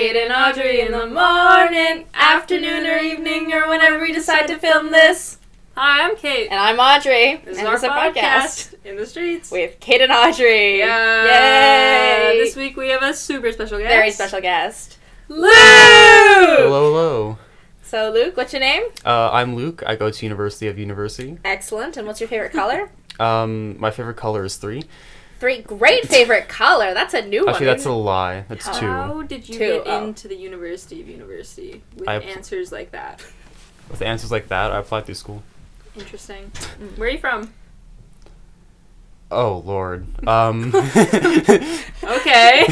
Kate and Audrey in the morning, afternoon or evening, or whenever we decide to film this. Hi, I'm Kate. And I'm Audrey. This is our podcast, In the Streets. With Kate and Audrey. Yeah. Yay! This week we have a super special guest. Very special guest. Luke! Hello. So, Luke, what's your name? I'm Luke. I go to University of University. Excellent. And what's your favorite color? My favorite color is 3. 3. Great favorite color. That's a new one. Actually, that's a lie. That's Oh. 2. How did you get into the University of University with answers like that? With answers like that, I applied through school. Interesting. Where are you from? Oh, Lord. Okay.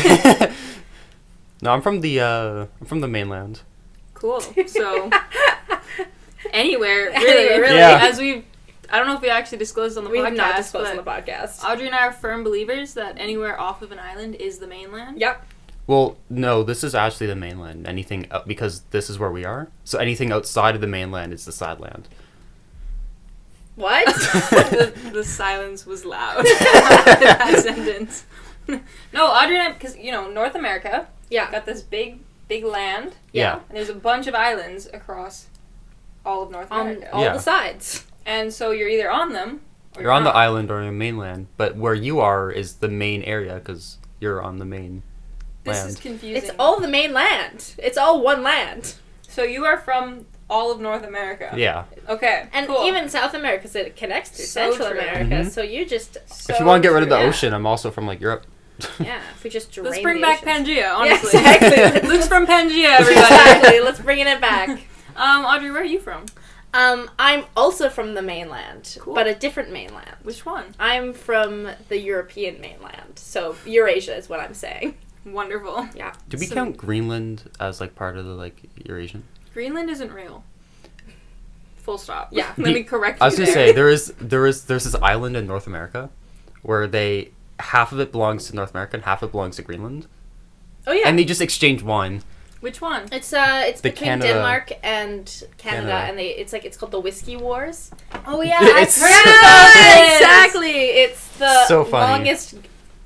No, I'm from the mainland. Cool. So, anywhere, really. Yeah. I don't know if we actually disclosed on the podcast. We have not disclosed on the podcast. Audrey and I are firm believers that anywhere off of an island is the mainland. Yep. Well, no, this is actually the mainland. Because this is where we are. So anything outside of the mainland is the side land. What? the silence was loud after that sentence. No, Audrey and I, because, North America got this big land. Yeah. And there's a bunch of islands across all of North America. On all the sides. And so you're either on them or You're on the not. island or the mainland. But where you are is the main area because you're on the main This land. is confusing. It's all the main land. It's all one land. So you are from all of North America. Yeah. Okay, And cool. even South America, because it connects to So Central true. America. Mhm. So you just... If you want to get rid of the Yeah. ocean, I'm also from, Europe. Yeah, if we just drain Let's bring the back oceans. Pangea, honestly. Yeah, exactly. Luke's from Pangea, everybody. Exactly. Let's bring it back. Audrey, where are you from? I'm also from the mainland, Cool. but a different mainland. Which one? I'm from the European mainland, so Eurasia is what I'm saying. Wonderful. Yeah. Do we count Greenland as part of the Eurasian? Greenland isn't real. Full stop. Yeah. Let me correct you I was gonna there. say there's this island in North America where half of it belongs to North America and half of it belongs to Greenland. Oh yeah. And they just exchange one. Which one? It's The between Canada- Denmark and Canada, Canada. and it's called the Whiskey Wars. Oh yeah, It's I've heard so- about this. Exactly. It's the So funny. longest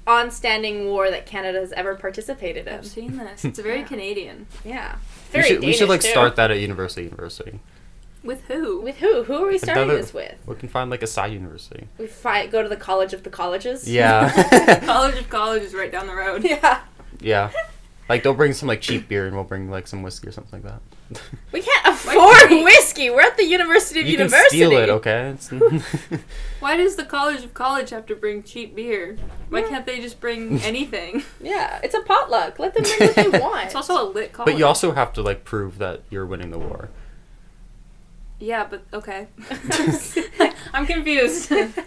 on-standing war that Canada has ever participated in. I've seen this. It's very Yeah. Canadian. Yeah. We Very should Danish, too. start that at University. With who? With who? Who are we starting Another- this with? We can find a side university. We go to the College of the Colleges. Yeah. College of College is right down the road. Yeah. Yeah. They'll bring some cheap beer and we'll bring some whiskey or something like that. We can't afford whiskey. We're at the University of You University. can steal it, okay? Why does the College of College have to bring cheap beer? Why can't they just bring anything? Yeah, it's a potluck. Let them bring what they want. It's also a lit college. But you also have to prove that you're winning the war. Yeah, but okay. I'm confused. Confusing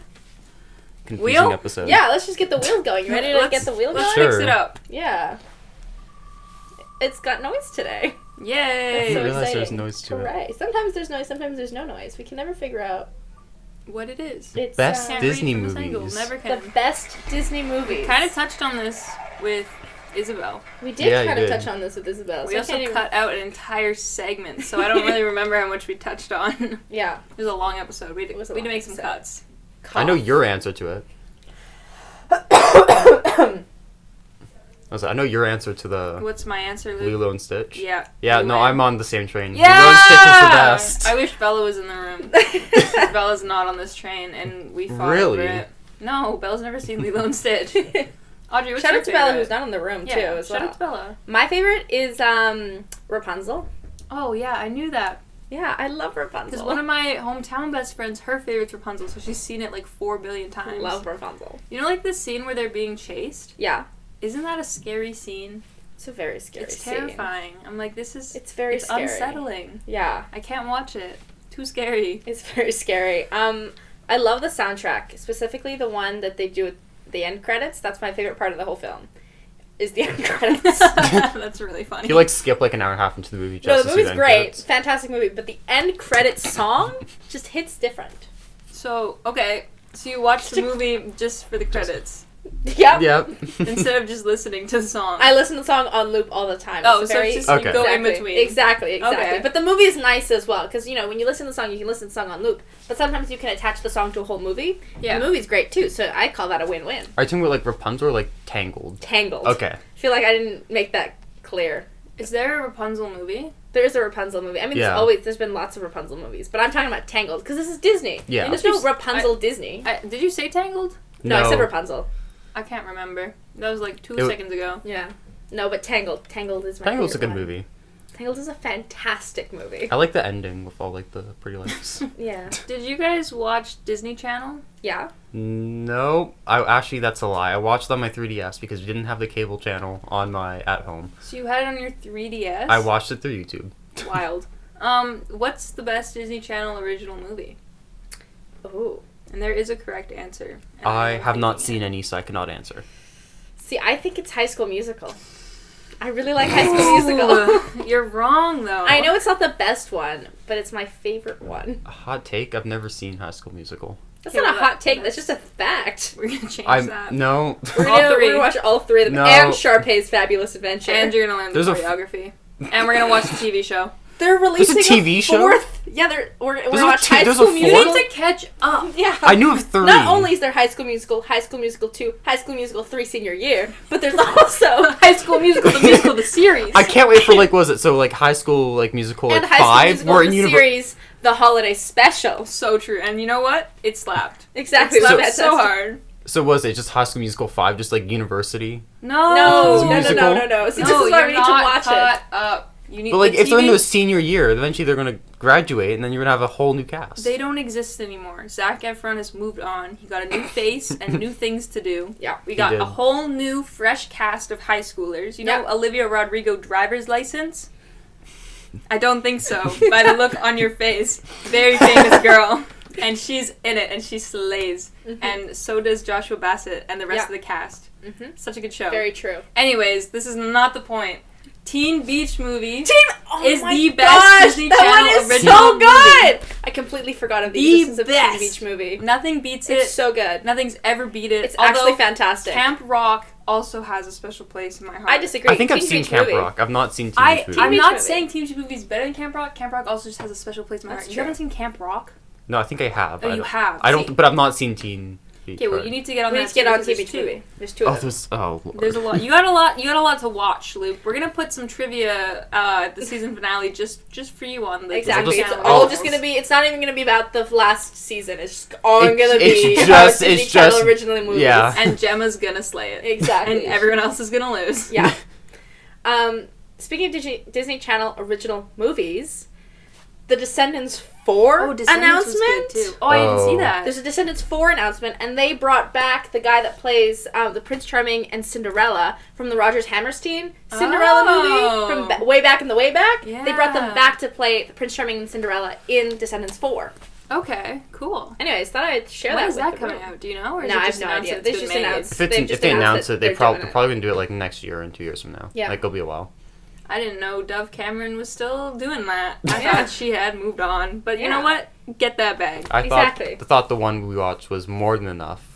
Wheel? episode. Yeah, let's just get the wheels going. You ready to Let's- get the wheel Let's going? Sure. fix it up. Yeah. It's got noise today. I Yay! didn't So realize there's exciting. noise to it. Hooray. Sometimes there's noise, sometimes there's no noise. We can never figure out. What it is. It's Best Can't Disney read from this angle. movies. Never the can. best Disney movies. Kind of touched on this with Isabel. We did Yeah, you kind of did. touch on this with Isabel. We so I also can't even- cut out an entire segment, so I don't really remember how much we touched on. Yeah. It was a long episode. We had It was a to long make some episode. cuts. I know your answer to it. I know your answer to the What's my answer, Luke? Lilo and Stitch. Yeah. Yeah, you no, win. I'm on the same train. Yeah! Lilo and Stitch is the best. I wish Bella was in the room. Bella's not on this train, and we fought Really? over it. No, Bella's never seen Lilo and Stitch. Audrey, what's Shout your out to Bella, favorite? who's not in the room, Yeah, too, as shout well. out to Bella. My favorite is Rapunzel. Oh, yeah, I knew that. Yeah, I love Rapunzel. Because one of my hometown best friends, her favorite's Rapunzel, so she's seen it 4 billion times. love Rapunzel. You know, this scene where they're being chased? Yeah. Isn't that a scary scene? It's a very scary It's scene. terrifying. I'm like, this is... It's very it's scary. unsettling. Yeah. I can't watch it. Too scary. It's very scary. I love the soundtrack, specifically the one that they do at the end credits. That's my favorite part of the whole film, is the end credits. That's really funny. You skip an hour and a half into the movie just No, to the see movie's end great. credits. Fantastic movie. But the end credits song just hits different. So, okay. So you watch the movie just for the credits. Yep. Yep. Instead of just listening to the song. I listen to the song on loop all the time. Oh, It's so very, it's just Okay. you go in exactly, between. Exactly. Okay. But the movie is nice as well, because, when you listen to the song, you can listen to the song on loop. But sometimes you can attach the song to a whole movie. Yeah. The movie's great, too, so I call that a win-win. Are you talking about Rapunzel or Tangled? Tangled. Okay. I feel like I didn't make that clear. Is there a Rapunzel movie? There is a Rapunzel movie. I mean, Yeah. there's been lots of Rapunzel movies, but I'm talking about Tangled because this is Disney. Yeah. There's no Rapunzel Disney. Did you say Tangled? No, I said Rapunzel. I can't remember. That was like 2 seconds ago. Yeah. No, but Tangled. Tangled is my Tangled's a favorite good one. movie. Tangled is a fantastic movie. I like the ending with all like the pretty lights. Yeah. Did you guys watch Disney Channel? Yeah. No, that's a lie. I watched on my 3DS because we didn't have the cable channel on my at home. So you had it on your 3DS? I watched it through YouTube. Wild. What's the best Disney Channel original movie? Oh. And there is a correct answer. And I I'm have not thinking seen it. any, so I cannot answer. See, I think it's High School Musical. I really like High School Musical. Ooh, you're wrong, though. I know it's not the best one, but it's my favorite one. A hot take: I've never seen High School Musical. That's Okay, not a well, hot take. That's just a fact. We're gonna change that. No. We're All gonna, three. we're gonna watch all three of them No. and Sharpay's Fabulous Adventure. And you're gonna learn the There's a choreography. And we're gonna watch the TV show. They're releasing There's a TV show? fourth. Yeah, we're There's gonna a watch t- High there's School a You Musical. fourth? need to catch up. Yeah. I knew of 3. Not only is there High School Musical, High School Musical 2, High School Musical 3 senior year, but there's also High School Musical, the musical, the series. I can't wait for High School Musical and like High School 5 Musical or in the univer- series, the holiday special. So true. And you know what? It slapped. Exactly. It slapped that's so hard. So was it just High School Musical 5 just like university? No. It's a musical? No. See, No, this is why you're we need to not watch caught it. up. You need But like the if they're in TV their senior year, eventually they're going to graduate and then you're going to have a whole new cast. They don't exist anymore. Zac Efron has moved on. He got a new face and new things to do. Yeah. We got did. a whole new, fresh cast of high schoolers. You know Yeah. Olivia Rodrigo driver's license? I don't think so. By the look on your face. Very famous girl. And she's in it and she slays. Mm-hmm. And so does Joshua Bassett and the rest Yeah. of the cast. Mm-hmm. Such a good show. Very true. Anyways, this is not the point. Teen Beach Movie is my the best gosh, Disney that Channel one is original so movie. good. I completely forgot of the The existence of Teen best. Beach movie. Nothing beats it. It's so good. Nothing's ever beat it. It's Although actually fantastic. Camp Rock also has a special place in my heart. I disagree. I think I've Teen seen Beach Camp movie. Rock. I've not seen Teen I'm Beach Movie. Beach not movie. saying Teen Beach Movie is better than Camp Rock. Camp Rock also just has a special place in my That's heart. You true. haven't seen Camp Rock? No, I think I have. Oh, I you don't- have. I don't, See- but I've not seen Teen Beach. Okay, well Rock. you need to get on We that. need to get on because Teen there's Beach two. movie. There's two Oh, of them. Lord. There's a lot. You got a lot to watch, Luke. We're gonna put some trivia at the season finale just for you on the Exactly. Just- It's Disney all Channel just originals. gonna be. It's not even gonna be about the last season. It's just all It's- gonna be it's about just- Disney it's Channel just- originally movies. yeah. And Gemma's gonna slay it. Exactly. And everyone else is gonna lose. Yeah. Speaking of Disney Channel original movies, the Descendants 4 Oh, Descendants was announcement. good too. Oh, I didn't see Oh. that. There's a Descendants 4 announcement, and they brought back the guy that plays the Prince Charming and Cinderella from the Rodgers Hammerstein Cinderella Oh. movie from way back in the way back. They brought them Yeah. back to play the Prince Charming and Cinderella in Descendants 4. Okay, cool. Anyways, thought I'd share When that is with that the coming room. out? Do you know? Or is No, it I have just no announced idea. that They it's just been made? announced. If They've just they announced announce that it, they're they're probably doing it. going to do it like next year and 2 years from now. Yeah. Like it'll be a while. I didn't know Dove Cameron was still doing that. I Yeah. thought she had moved on. But you know Yeah. what? Get that bag. I Exactly. thought the one we watched was more than enough.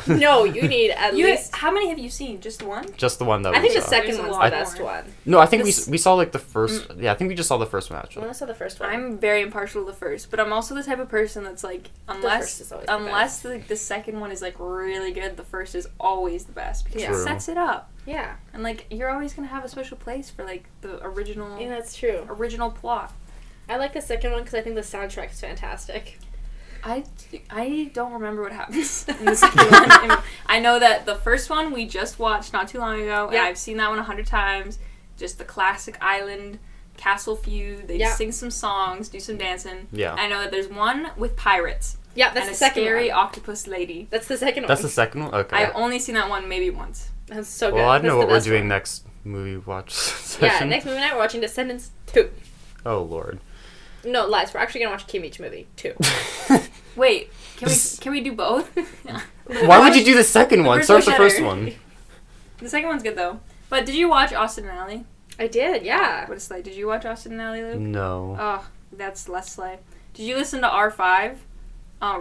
No, you need at least. How many have you seen? Just one? Just the one that I think we the saw. second There's a one's lot the best more. one. No, I think This- we saw like the first. Yeah, I think we just saw the first one I actually. only saw the first one. I'm very impartial to the first, but I'm also the type of person that's like, first is always the unless the second one is like really good, the first is always the best because Yeah. it True. sets it up. Yeah, And like you're always gonna have a special place for like the original yeah, that's true. original plot. I like the second one because I think the soundtrack is fantastic. I don't remember what happens in the second one. I know that the first one we just watched not too long ago, and Yeah. I've seen that one 100 times. Just the classic island castle feud. They Yeah. sing some songs, do some dancing. Yeah. I know that there's one with pirates Yeah, that's and the a second scary one. octopus lady. That's the second That's one. the second one. Okay. I've only seen that one maybe once. That's so good. well, I don't know That's what the we're best doing one. next movie watch Yeah, session. next movie night we're watching Descendants 2. Oh Lord. No, lies. We're actually gonna watch Teen Beach movie 2. Wait, can This- we do both? Why would you do the second one? first Start with the one's first better. one. The second one's good though. But did you watch Austin and Ally? I did, yeah. What a slay. Did you watch Austin and Ally, Luke? No. Oh, that's less slay. Did you listen to R5?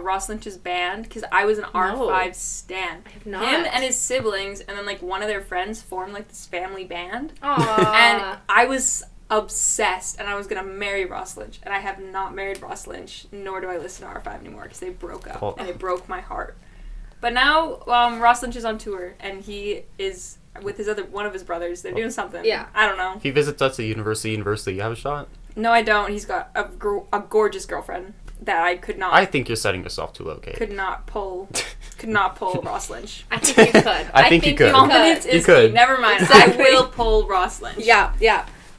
Ross Lynch's band? Because I was an R5 stan. I have not. Him and his siblings, and then like one of their friends formed like this family band. Aww. And I was obsessed, and I was gonna marry Ross Lynch, and I have not married Ross Lynch, nor do I listen to R5 anymore because they broke up, Well- and it broke my heart. But now Ross Lynch is on tour, and he is with one of his brothers. They're doing something. Yeah. I don't know. If he visits us at university, you have a shot. No, I don't. He's got a gorgeous girlfriend that I could not. I think you're setting yourself too low, Kate. Could not pull Ross Lynch. I think you could. I think you could. Confidence You is could. key. Never mind. Exactly. I will pull Ross Lynch. Yeah.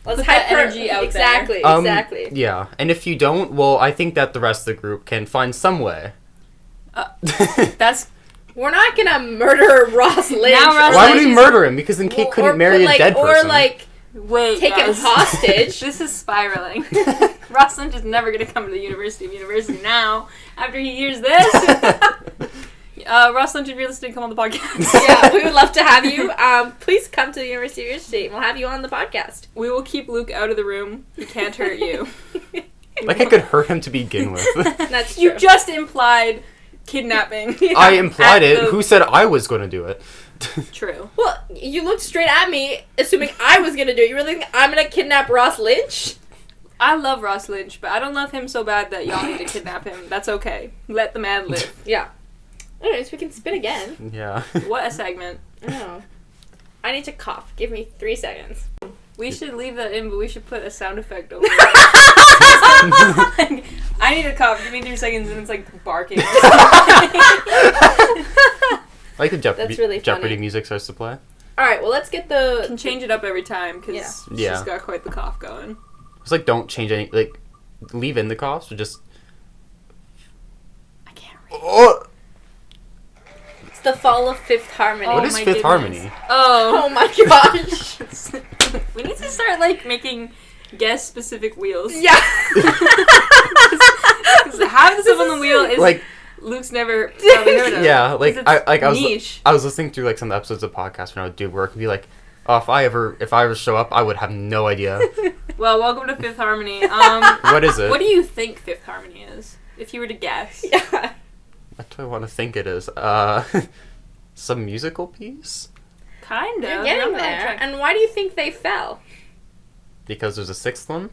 Let's Put that hyper energy out there. exactly. Exactly. Yeah, and if you don't, well, I think that the rest of the group can find some way. That's We're not gonna murder Ross Lynch. Now Ross Why Lynch would we is- murder him? Because then Kate couldn't marry a dead person. Or like wait. take him guys. hostage. This is spiraling. Ross Lynch is never gonna come to the University of University now. After he hears this, Ross Lynch, if you're listening, come on the podcast. Yeah, we would love to have you. Please come to the University of University, and we'll have you on the podcast. We will keep Luke out of the room. He can't hurt you. Like I could hurt him to begin with. That's true. You just implied kidnapping. I implied At it. the- Who said I was going to do it? True. Well, you looked straight at me, assuming I was gonna do it. You really think I'm gonna kidnap Ross Lynch? I love Ross Lynch, but I don't love him so bad that y'all need to kidnap him. That's okay. Let the man live. Yeah. Anyways, we can spin again. Yeah. What a segment. Oh. I need to cough. Give me 3 seconds. We should leave that in, but we should put a sound effect over it. I need a cough. Give me 3 seconds, and it's like barking. Like the That's really Jeopardy funny. music starts to play. All right. Well, let's get Can the. change it up every time because Yeah. she's got quite the cough going. It's like don't change any. Like leave in the coughs or just. I can't read. Oh, It's the fall of Fifth Harmony. what is my Fifth goodness. Harmony? Oh my gosh. We need to start like making guest specific wheels. Yeah. Because half the stuff on the wheel is Like Luke's never probably heard of. yeah, like 'Cause it's I was niche. I was listening through like some episodes of podcasts when I would do work and be like, oh, if I ever show up, I would have no idea. Well, welcome to Fifth Harmony. What is it? What do you think Fifth Harmony is? If you were to guess. Yeah. What do I want to think it is? Some musical piece? Kind of. You're getting there. And why do you think they fell? Because there's a sixth one?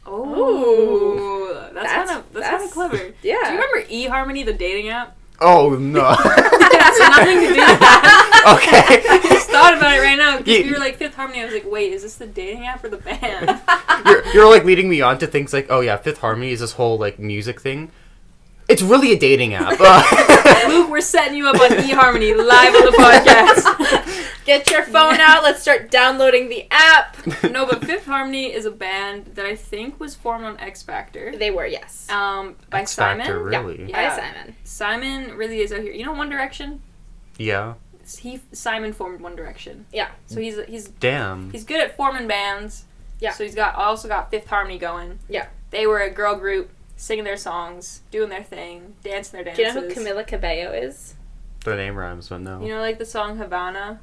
Oh, that's kind of that's- clever. Yeah. Do you remember eHarmony, the dating app? Oh no. It has nothing to do with that. Okay. I just thought about it right now because You- you were like Fifth Harmony. I was like, wait, is this the dating app or the band? You're like leading me on to things like, oh yeah, Fifth Harmony is this whole like music thing. It's really a dating app. Luke, we're setting you up on eHarmony live on the podcast. Get your phone out. Let's start downloading the app. No, but Fifth Harmony is a band that I think was formed on X Factor. They were, yes. By X Factor, Simon. really? Yeah. By Simon. Simon really is out here. You know One Direction? Yeah. Simon formed One Direction. Yeah. So he's Damn. good at forming bands. Yeah. So he's also got Fifth Harmony going. Yeah. They were a girl group singing their songs, doing their thing, dancing their Do dances. you know who Camila Cabello is? The name rhymes, but no. You know, like the song Havana?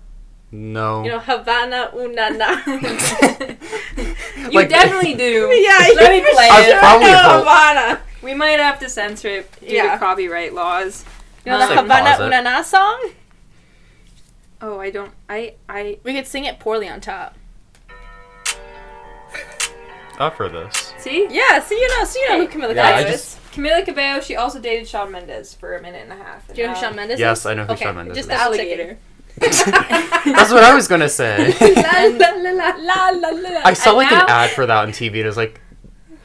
No. You know, Havana Una Na. You Like- definitely do. Yeah, Let me play I've it. probably know heard- Havana. We might have to censor it due Yeah. to copyright laws. You know Just, the like, Havana pause it. Una Na song? Oh, I don't. I. We could sing it poorly on top. Up for this. See? Yeah, so you know who Camila Yeah, I Cabello just- is. Camila Cabello, she also dated Shawn Mendes for a minute and a half. Do you know who Shawn Mendes Yes, is? I know who Okay, Shawn Mendes just is. The double alligator. That's what I was gonna say. La, la, la, la, la, la. I saw And like now- an ad for that on TV. And it was like,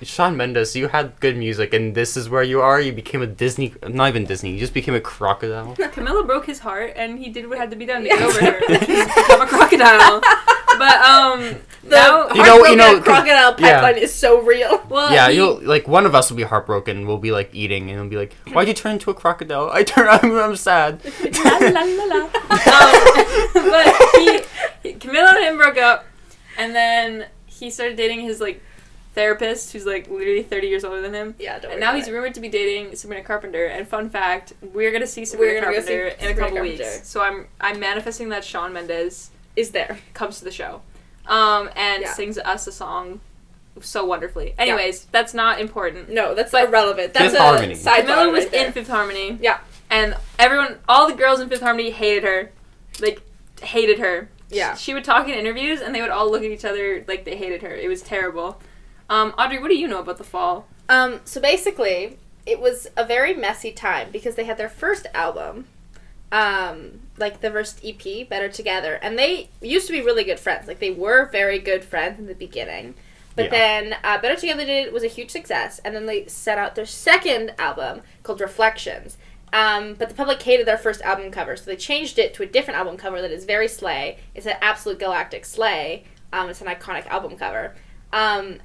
Shawn Mendes, you had good music, and this is where you are. You became a Disney, not even Disney. You just became a crocodile. Camilla broke his heart, and he did what had to be done to get over her. He's become a crocodile. But The now, You know- heartbroken 'cause- crocodile yeah. pipeline is so real. well, Yeah, he- you'll like one of us will be heartbroken. We'll be like eating, and we'll be like, "Why'd you turn into a crocodile?" I'm sad. La, la, la, la. but Camilla and him broke up, and then he started dating his like therapist, who's like literally 30 years older than him. Yeah, don't worry And now about he's it. rumored to be dating Sabrina Carpenter. And fun fact, we're gonna see Sabrina We're gonna go Carpenter see in a Sabrina couple Carpenter. weeks. So I'm manifesting that Shawn Mendes Is there. comes to the show, and Yeah. sings us a song so wonderfully. Anyways, that's not important. No, that's irrelevant. That's Fifth a Harmony. sidebar Camilla was right there. in Fifth Harmony. Yeah. And all the girls in Fifth Harmony hated her. Like, hated her. Yeah. She would talk in interviews, and they would all look at each other like they hated her. It was terrible. Audrey, what do you know about The Fall? So basically, it was a very messy time because they had their first album, like the first EP, Better Together, and they used to be really good friends. Like they were very good friends in the beginning, but then Better Together was a huge success, and then they set out their second album called Reflections. But the public hated their first album cover, so they changed it to a different album cover that is very slay. It's an absolute galactic slay. It's an iconic album cover, and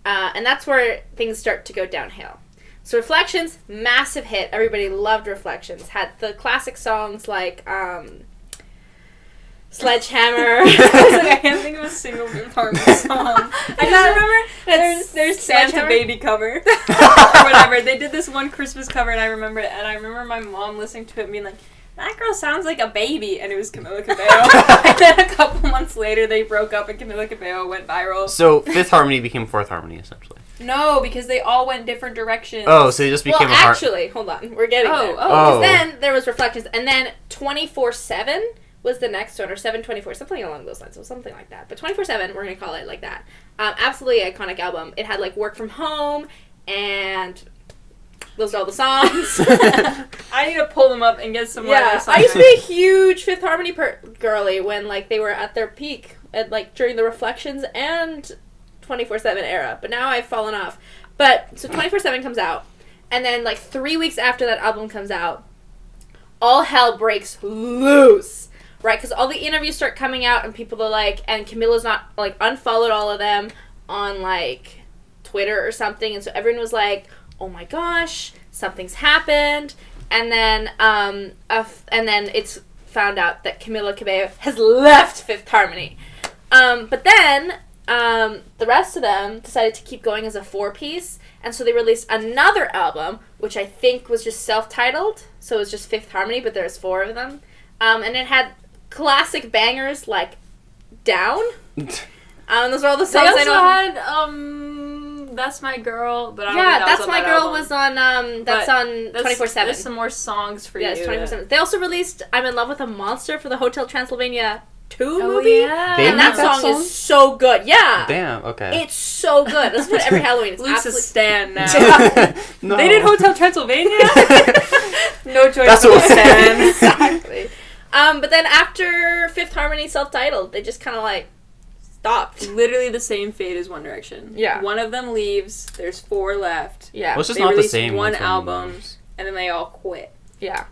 that's where things start to go downhill. So Reflections, massive hit. Everybody loved Reflections. Had the classic songs like Sledgehammer. I can't think of a single Harmony song. I just remember there's Santa Baby cover or whatever. They did this one Christmas cover, and I remember it. And I remember my mom listening to it and being like, "That girl sounds like a baby," and it was Camila Cabello. And then a couple months later, they broke up, and Camila Cabello went viral. So Fifth Harmony became Fourth Harmony, essentially. No, because they all went different directions. Oh, so they just became actually, hold on, we're getting there. Because then there was Reflections, and then 24/7 was the next one, or 7/24, something along those lines. It was something like that. But 24/7, we're going to call it like that. Absolutely iconic album. It had, like, Work From Home, and those are all the songs. I need to pull them up and get some more of their songs. I used to be a huge Fifth Harmony girly when, like, they were at their peak, like, during the Reflections and 24/7 era. But now I've fallen off. But, so 24/7 comes out, and then, like, 3 weeks after that album comes out, all hell breaks loose. Right, because all the interviews start coming out, and people are like, and Camila's not, like, unfollowed all of them on, like, Twitter or something, and so everyone was like, oh my gosh, something's happened, and then it's found out that Camila Cabello has left Fifth Harmony. But then, the rest of them decided to keep going as a 4-piece, and so they released another album, which I think was just self-titled, so it was just Fifth Harmony, but there's 4 of them, and it had classic bangers like Down. Those are all the songs I know. They also had That's My Girl, but I don't think that That's was on My that Girl album. was on that's on 24/7. There's some more songs for you. Yes, 24/7. They also released I'm in Love with a Monster for the Hotel Transylvania 2 Oh, movie. yeah. They And that made that song is so good. Yeah. Damn, okay. It's so good. Listen to it every Halloween. It's Luke's a absolutely stan now. No. They did Hotel Transylvania? No choice That's but what a stan. Exactly. But then after Fifth Harmony self-titled, they just kind of like stopped. Literally the same fate as One Direction. Yeah. One of them leaves, there's 4 left, Yeah. Well, it's just They not the released same. one when someone album. moves. and then they all quit. Yeah.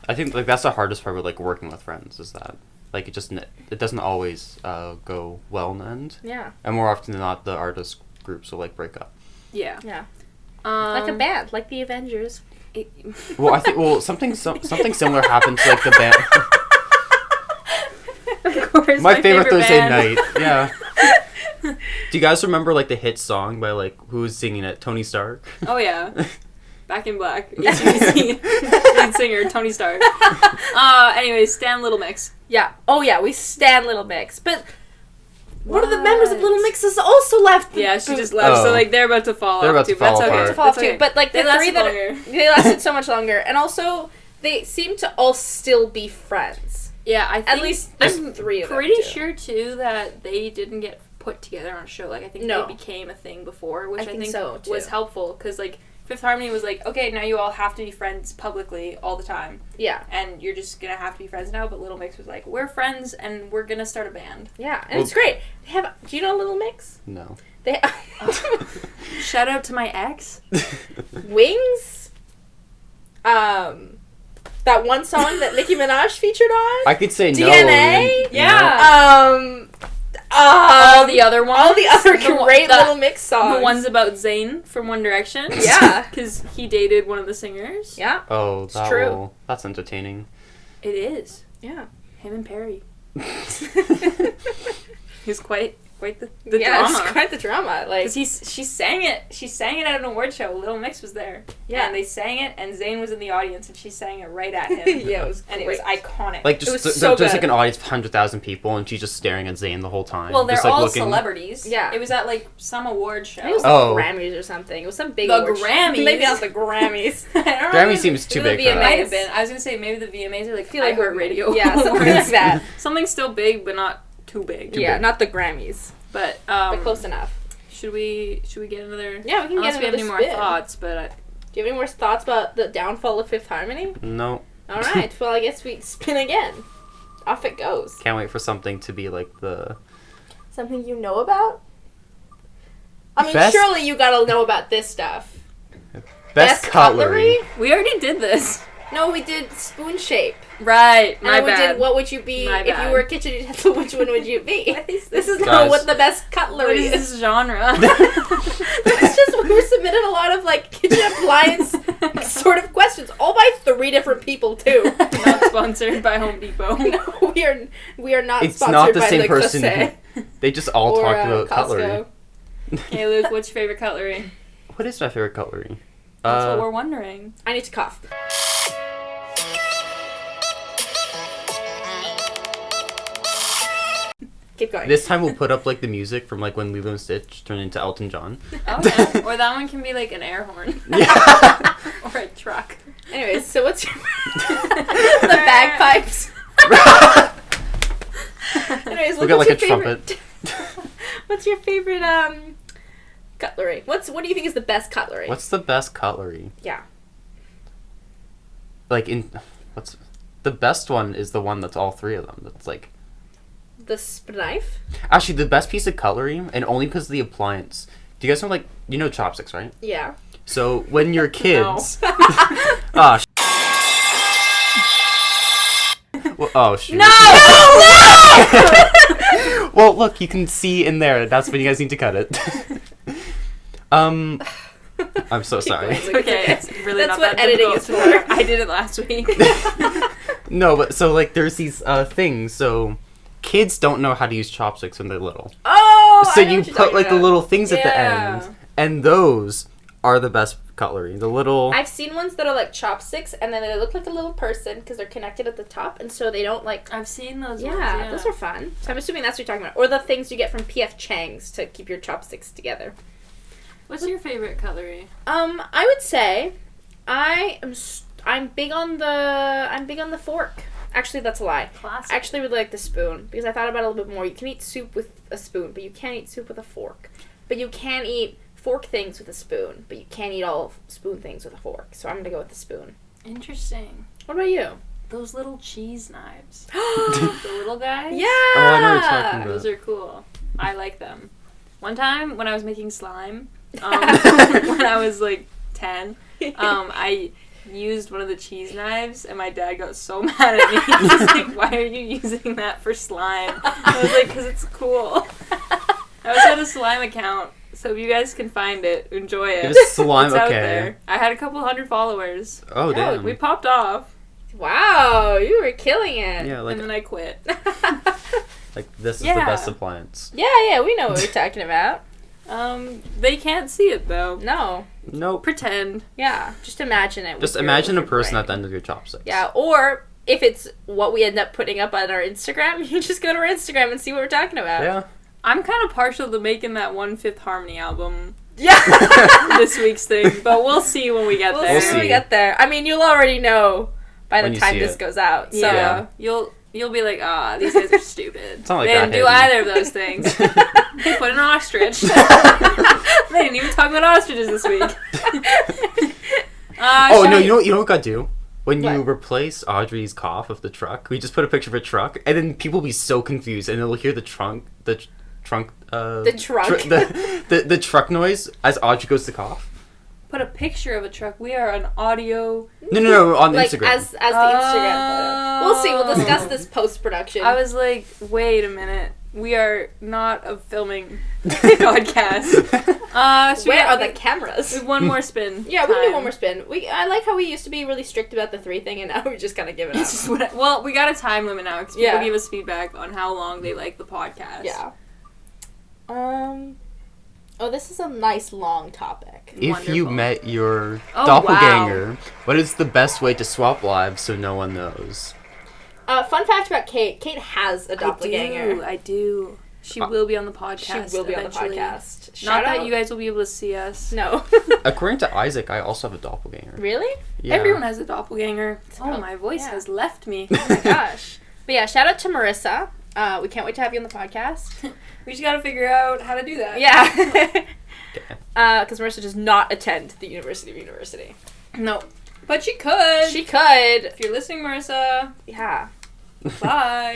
I think like that's the hardest part with like working with friends is that like it doesn't always go well in the end. Yeah. And more often than not, the artist groups will like break up. Yeah. Yeah. Like a band, like the Avengers. Well, I think something similar happened to like the band. Of course, my favorite Thursday band. night. Yeah. Do you guys remember like the hit song by like who was singing it? Tony Stark. Oh yeah. Back in Black. AC/DC. Lead singer Tony Stark. Anyways, Stan Little Mix. Yeah. Oh yeah, we stan Little Mix, but one of the members of Little Mix has also left. Yeah, she just left. Oh. So like they're about to fall They're off about too. to fall That's okay. apart. To fall off That's okay. too. But like They the three lasted they lasted so much longer, and also they seem to all still be friends. Yeah, I think At least I'm three of them pretty do. sure too that they didn't get put together on a show. Like I think No. they became a thing before, which I I think think so, too. was helpful because like Fifth Harmony was like, okay, now you all have to be friends publicly all the time, Yeah. and you're just gonna have to be friends now. But Little Mix was like, we're friends and we're gonna start a band. Yeah, and it's great. They have. Do you know Little Mix? No. They Shout out to my ex. Wings. That one song that Nicki Minaj featured on. I could say no. DNA? Yeah. All the other ones. All the other The one- great the- Little Mix songs. The ones about Zayn from One Direction. Yeah. Because he dated one of the singers. Yeah. Oh, that true. will- that's entertaining. It is. Yeah. Him and Perry. He's quite the yeah, drama. it's quite the drama. Like, Because she sang it at an award show. Little Mix was there. Yeah. And they sang it, and Zayn was in the audience, and she sang it right at him. yeah, it was And it was iconic. Like It just was so there's like good. an audience of 100,000 people, and she's just staring at Zayn the whole time. well, they're just, like, all looking. celebrities. Yeah. It was at, like, some award show. I think it was Oh. the Grammys or something. It was some big The award show. Grammys? Maybe not the Grammys. I don't Grammy know. seems too Maybe big the for VMAs. that. Might have been. I was going to say, maybe the VMAs are like feel like iHeartRadio. Yeah, something like that. Something still big, but not too big. Yeah, not the Grammys, But, but close enough. Should we get another... Yeah, we can Unless get we have another any more spin. thoughts, but... Do you have any more thoughts about the downfall of Fifth Harmony? No. All right. Well, I guess we spin again. Off it goes. Can't wait for something to be like the... Something you know about? I mean, Best- surely you gotta know about this stuff. Best cutlery. We already did this. No, we did spoon shape. Right, And my then we bad. did what would you be My if you bad. were a kitchen utensil, which one would you be? This is not Guys. what the best What cutlery is is. this genre? It's just we were submitted a lot of like kitchen appliance sort of questions, all by 3 different people too. Not sponsored by Home Depot. No, we are not It's sponsored not the by same Le person. Creuset They just all or, talked about Costco. cutlery. Hey Luke, what's your favorite cutlery? What is my favorite cutlery? That's what we're wondering. I need to cough. Keep going. This time we'll put up like the music from like when Lilo and Stitch turned into Elton John. Oh, yeah. Or that one can be like an air horn. Yeah. Or a truck. Anyways, so what's your the bagpipes? Anyways, We'll Luke, get like a what's your favorite- trumpet. What's your favorite cutlery? What do you think is the best cutlery? What's the best cutlery? Yeah. Like what's the best one is the one that's all 3 of them. That's like The knife? actually the best piece of cutlery, and only because of the appliance. Do you guys know like chopsticks, right? Yeah. So when you're kids, ah. Well, oh shoot. No! Well, look, you can see in there. That's when you guys need to cut it. I'm so sorry. It's okay. It's really That's not what that editing difficult is to for. do. I did it last week. No, but so like there's these things. So kids don't know how to use chopsticks when they're little. Oh! So I know you what you're put talking like the about. little things at the Yeah. end, and those are the best cutlery. The little. I've seen ones that are like chopsticks, and then they look like a little person because they're connected at the top, and so they don't like. I've seen those Yeah, ones, yeah. those are fun. So I'm assuming that's what you're talking about, or the things you get from P.F. Chang's to keep your chopsticks together. What's your favorite cutlery? I would say, I'm big on the fork. Actually, that's a lie. Classic. I actually really like the spoon because I thought about it a little bit more. You can eat soup with a spoon, but you can't eat soup with a fork. But you can eat fork things with a spoon, but you can't eat all spoon things with a fork. So I'm gonna go with the spoon. Interesting. What about you? Those little cheese knives. The little guys? Yeah. Oh, I know what you're talking about. Those are cool. I like them. One time when I was making slime, when I was like 10, I used one of the cheese knives and my dad got so mad at me. He was like, why are you using that for slime? I was like, because it's cool. I also had a slime account, so if you guys can find it, enjoy it. It was slime, It's out okay. there. I had a couple 100 followers. Oh damn. We popped off, Wow, you were killing it. Yeah, like and then I quit. like this is the Yeah. best appliance. Yeah, we know what we're talking about. They can't see it though. No. Nope. Pretend. Yeah, just imagine it. Just with imagine a with your person brain. at the end of your chopsticks. Yeah, or if it's what we end up putting up on our Instagram, you just go to our Instagram and see what we're talking about. Yeah. I'm kind of partial to making that 1/5 Harmony album Yeah. this week's thing, but we'll see when we get We'll there. see when see. we get there. I mean, you'll already know by When the you time see this it. goes out. So Yeah. You'll be like, these guys are stupid. It's not like they that didn't do heavy. either of those things. They put an ostrich. They didn't even talk about ostriches this week. Oh no! You know what we gotta do? When you What? replace Audrey's cough with the truck, we just put a picture of a truck, and then people will be so confused, and they'll hear the trunk. The trunk. The truck noise as Audrey goes to cough. Put a picture of a truck. We are an audio. No, on like Instagram. as the Instagram photo. We'll see. We'll discuss this post production. I was like, wait a minute. We are not a filming podcast. So Where are we the cameras? have one more spin. Yeah, we can do time. one more spin. I like how we used to be really strict about the 3 thing, and now we just kind of give it up. It's just well, we got a time limit now because people Yeah. give us feedback on how long they like the podcast. Yeah. Oh, this is a nice long topic. If you Wonderful. met your Oh, doppelganger, what is the best way to swap lives so no one knows? Fun fact about Kate. Kate has a doppelganger. I do. She will be on the podcast. She will be eventually. on the podcast. Not Shout that out. you guys will be able to see us. No. According to Isaac, I also have a doppelganger. Really? Yeah. Everyone has a doppelganger. Oh, my voice yeah. has left me. Oh my gosh. But yeah, shout out to Marissa. We can't wait to have you on the podcast. We just gotta figure out how to do that. Yeah. Because Marissa does not attend the University of University. No. But she could. She could. If you're listening, Marissa. Yeah. Bye.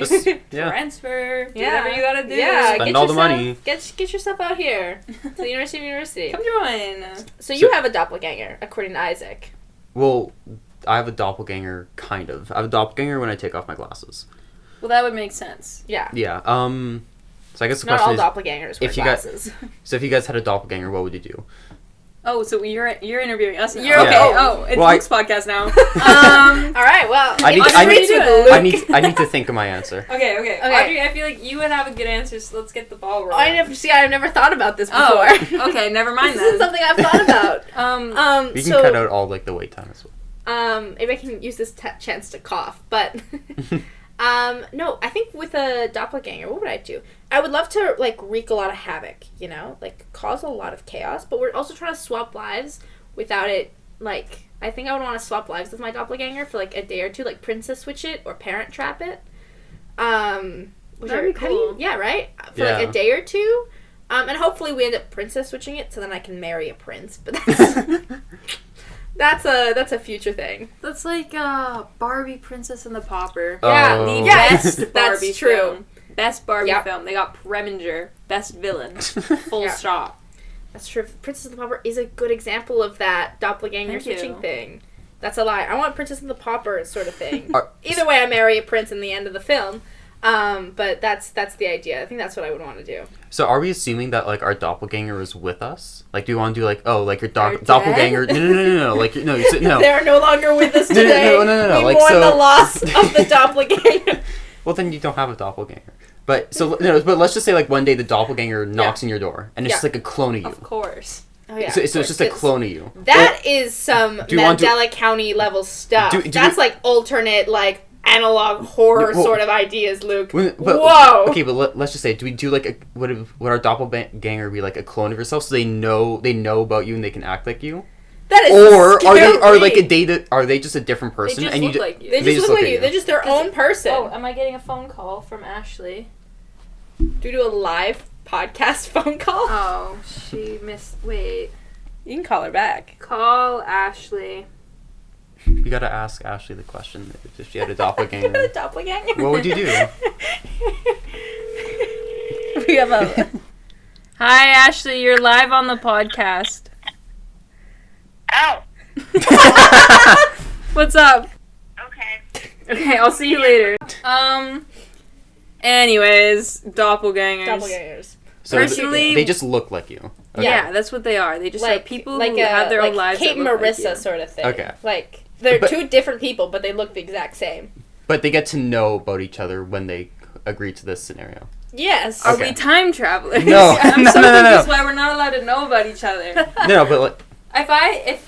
Transfer. Do whatever you gotta do. Yeah. Spend all the money. Get yourself out here to the University. Come join. So you have a doppelganger, according to Isaac. Well, I have a doppelganger, kind of. I have a doppelganger when I take off my glasses. Well, that would make sense. Yeah. Yeah. So I guess the Not question all is, doppelgangers wear if you glasses. so if you guys had a doppelganger, what would you do? Oh, so you're interviewing us now. You're okay. okay. Oh, it's Well, Luke's podcast now. All right. Well, I need to think of my answer. Okay. Audrey, I feel like you would have a good answer, so let's get the ball rolling. I've never thought about this before. Oh, okay, never mind This then. isn't something I've thought about. We can cut out all like the wait time as well. Maybe I can use this chance to cough, but no, I think with a doppelganger, what would I do? I would love to like wreak a lot of havoc, you know, like cause a lot of chaos. But we're also trying to swap lives without it. Like, I think I would want to swap lives with my doppelganger for like a day or two, like princess switch it or parent trap it. That'd be cool. Yeah, right. For like a day or two. And hopefully we end up princess switching it, so then I can marry a prince. But that's a future thing. That's like Barbie Princess and the Pauper. Yeah, Oh. The yeah, best Barbie that's true. film. Best Barbie Yep. film. They got Preminger, best villain. Full Yeah. stop. That's true. Princess and the Pauper is a good example of that doppelganger Thank switching you. thing. That's a lie. I want Princess and the Pauper sort of thing. Are- Either way, I marry a prince in the end of the film. But that's the idea. I think that's what I would want to do. So are we assuming that like our doppelganger is with us? Like, do you want to do like your They're doppelganger? dead? No. Like no. They're no longer with us No, no, today. no. We Like, mourn so- the loss of the doppelganger. Well, then you don't have a doppelganger. But so no. But let's just say like one day the doppelganger knocks on your door and it's just like a clone of you. Of course. Oh, yeah, So it's just a clone of you. That is some do you want to- Mandela County level stuff. Do That's we- like alternate, like analog horror Well- sort of ideas, Luke. But, Whoa. Okay, but let's just say, do we do like would our doppelganger be like a clone of yourself, so they know about you and they can act like you? That is Or scary. are they just a different person? just and look you like you. They just look like you. They're just their own person. Oh, am I getting a phone call from Ashley? Do we do a live podcast phone call? Oh, she missed. Wait. You can call her back. Call Ashley. You gotta ask Ashley the question if she had a doppelganger. a doppelganger. What would you do? We have a. Hi, Ashley. You're live on the podcast. Oh, What's up? okay. Okay, I'll see you later. Anyways, doppelgangers. Doppelgangers. So Personally- they just look like you. Okay. Yeah, that's what they are. They just are people who have their own lives. Kate that and look Marissa like you. sort of thing. Okay. Like, they're But- two different people, but they look the exact same. But they get to know about each other when they agree to this scenario. Yes. Are Okay. we time travelers? No. I'm No, so no, no, no. confused why we're not allowed to know about each other. No, but like,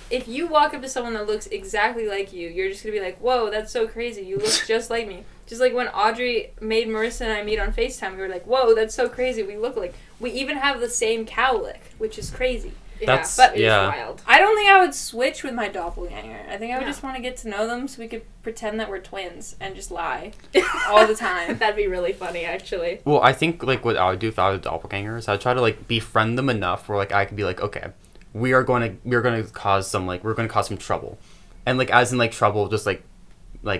If you walk up to someone that looks exactly like you, you're just gonna be like, "Whoa, that's so crazy! You look just like me." Just like when Audrey made Marissa and I meet on FaceTime, we were like, "Whoa, that's so crazy! We look like we even have the same cowlick, which is crazy." That's- but it is yeah. wild. I don't think I would switch with my doppelganger. I think I would No. just want to get to know them so we could pretend that we're twins and just lie all the time. That'd be really funny, actually. well, I think like what I would do if I was a doppelganger is I'd try to like befriend them enough where like I could be like, okay, we're going to cause some trouble, and like as in like trouble, just like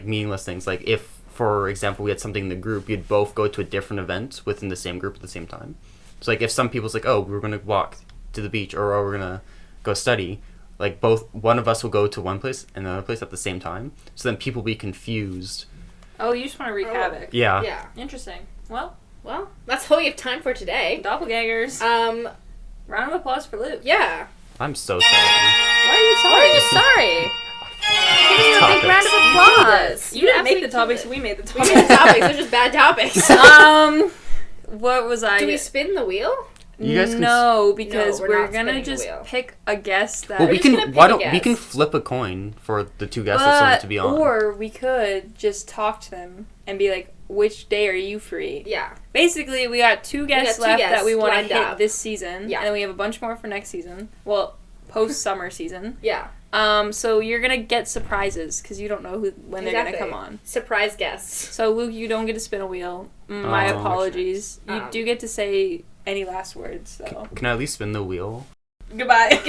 meaningless things. Like if, for example, we had something in the group, you'd both go to a different event within the same group at the same time. So like if some people's like, oh, we're going to walk to the beach, or oh, we're going to go study, like one of us will go to one place and another place at the same time. So then people be confused. Oh, you just want to wreak havoc. Yeah. Yeah. Interesting. Well, That's all we have time for today. doppelgangers. Round of applause for Luke. Yeah. I'm so sorry. Why are you sorry? Why are you sorry? Give me a big Topics. round of applause. You didn't make the absolutely topics, killed we made the it. topics. We made the topics. They're just bad topics. What was I? Do we spin the wheel? You guys can No, because No, we're we're not gonna spinning the just wheel. pick a guest that. Well, We're we just gonna can. pick Why a don't we can guess. flip a coin for the two guests that someone to be on? Or we could just talk to them and be like, "Which day are you free?" Yeah. Basically, we got two guests got two left guests that we want to lined hit up. this season, Yeah. and then we have a bunch more for next season. Well, post summer season. Yeah. So you're gonna get surprises because you don't know when they're gonna come on. Surprise guests. So Luke, you don't get to spin a wheel. My Oh. apologies. You Um. do get to say any last words though. Can I at least spin the wheel? Goodbye.